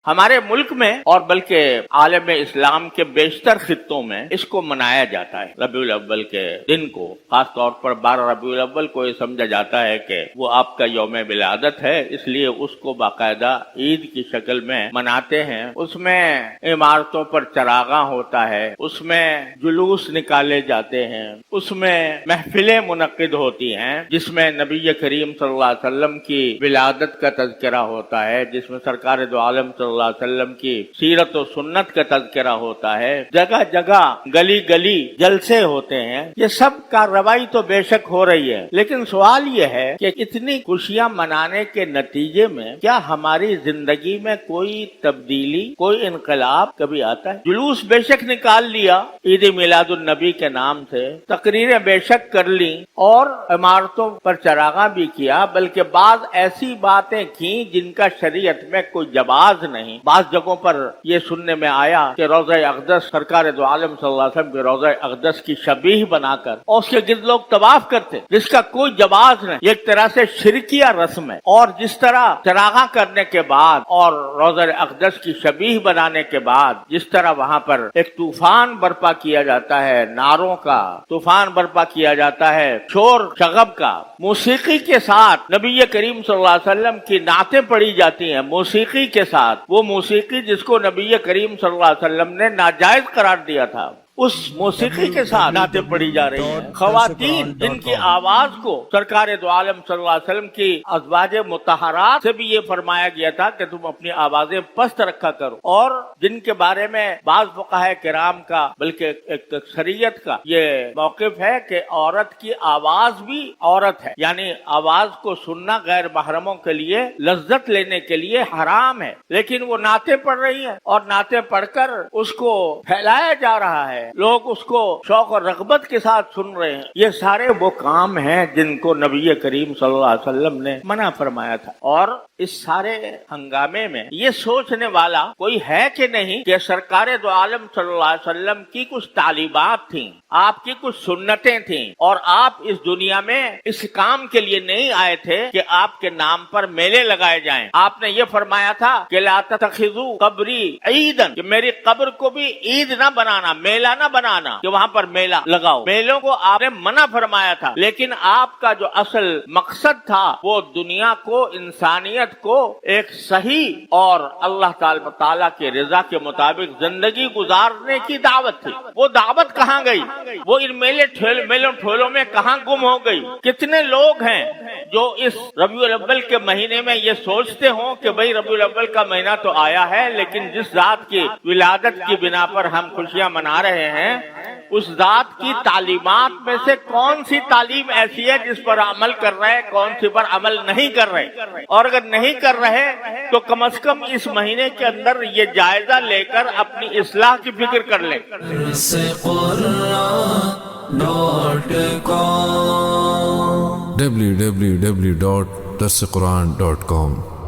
ہمارے ملک میں اور بلکہ عالم اسلام کے بیشتر خطوں میں اس کو منایا جاتا ہے۔ ربیع الاول کے دن کو خاص طور پر 12 ربیع الاول کو یہ سمجھا جاتا ہے کہ وہ آپ کا یوم ولادت ہے، اس لیے اس کو باقاعدہ عید کی شکل میں مناتے ہیں۔ اس میں عمارتوں پر چراغاں ہوتا ہے، اس میں جلوس نکالے جاتے ہیں، اس میں محفلیں منعقد ہوتی ہیں جس میں نبی کریم صلی اللہ علیہ وسلم کی ولادت کا تذکرہ ہوتا ہے، جس میں سرکار دو عالم صلی اللہ علیہ وسلم کی سیرت و سنت کا تذکرہ ہوتا ہے، جگہ جگہ گلی گلی جلسے ہوتے ہیں۔ یہ سب کارروائی تو بے شک ہو رہی ہے، لیکن سوال یہ ہے کہ اتنی خوشیاں منانے کے نتیجے میں کیا ہماری زندگی میں کوئی تبدیلی، کوئی انقلاب کبھی آتا ہے؟ جلوس بے شک نکال لیا عید میلاد النبی کے نام سے، تقریریں بے شک کر لی اور عمارتوں پر چراغاں بھی کیا، بلکہ بعض ایسی باتیں کی جن کا شریعت میں کوئی جواز نہیں۔ بعض جگہوں پر یہ سننے میں آیا کہ روضہ اقدس، سرکار دو عالم صلی اللہ علیہ وسلم کے روضہ اقدس کی شبیہ بنا کر اور اس کے گرد لوگ طواف کرتے، جس کا کوئی جواز نہیں۔ یہ ایک طرح سے شرکیہ رسم ہے، اور جس طرح چراغاں کرنے کے بعد اور روضہ اقدس کی شبیہ بنانے کے بعد جس طرح وہاں پر ایک طوفان برپا کیا جاتا ہے، نعروں کا طوفان برپا کیا جاتا ہے، شور شغب کا، موسیقی کے ساتھ نبی کریم صلی اللہ علیہ وسلم کی نعتیں پڑھی جاتی ہیں، موسیقی کے ساتھ، وہ موسیقی جس کو نبی کریم صلی اللہ علیہ وسلم نے ناجائز قرار دیا تھا، اس موسیقی کے ساتھ نعتیں پڑھی جا رہی ہیں۔ خواتین جن کی آواز کو سرکار دو عالم صلی اللہ علیہ وسلم کی ازواج مطہرات سے بھی یہ فرمایا گیا تھا کہ تم اپنی آوازیں پست رکھا کرو، اور جن کے بارے میں بعض فقہاء کرام کا بلکہ ایک شریعت کا یہ موقف ہے کہ عورت کی آواز بھی عورت ہے، یعنی آواز کو سننا غیر محرموں کے لیے لذت لینے کے لیے حرام ہے، لیکن وہ نعتیں پڑھ رہی ہیں اور نعتیں پڑھ کر اس کو پھیلایا جا رہا ہے، لوگ اس کو شوق اور رغبت کے ساتھ سن رہے ہیں۔ یہ سارے وہ کام ہیں جن کو نبی کریم صلی اللہ علیہ وسلم نے منع فرمایا تھا، اور اس سارے ہنگامے میں یہ سوچنے والا کوئی ہے کہ نہیں کہ سرکار دو عالم صلی اللہ علیہ وسلم کی کچھ تعلیمات تھیں، آپ کی کچھ سنتیں تھیں، اور آپ اس دنیا میں اس کام کے لیے نہیں آئے تھے کہ آپ کے نام پر میلے لگائے جائیں۔ آپ نے یہ فرمایا تھا کہ لا تتخذوا قبری عیدا، کہ میری قبر کو بھی عید نہ بنانا، میلہ نہ بنانا کہ وہاں پر میلہ لگاؤ۔ میلوں کو آپ نے منع فرمایا تھا، لیکن آپ کا جو اصل مقصد تھا وہ دنیا کو، انسانیت کو ایک صحیح اور اللہ تعالیٰ کے رضا کے مطابق زندگی گزارنے کی دعوت تھی۔ وہ دعوت کہاں گئی؟ وہ ان میلوں ٹھولوں میں کہاں گم ہو گئی؟ کتنے لوگ ہیں جو اس ربیع الاول کے مہینے میں یہ سوچتے ہوں کہ بھئی ربیع الاول کا مہینہ تو آیا ہے، لیکن جس ذات کی ولادت کی بنا پر ہم خوشیاں منا رہے ہیں، اس ذات کی تعلیمات میں سے کون سی تعلیم ایسی ہے جس پر عمل کر رہے، کون سی پر عمل نہیں کر رہے؟ اور اگر نہیں کر رہے تو کم از کم اس مہینے کے اندر یہ جائزہ لے کر اپنی اصلاح کی فکر کر لیں۔ www.darsequran.com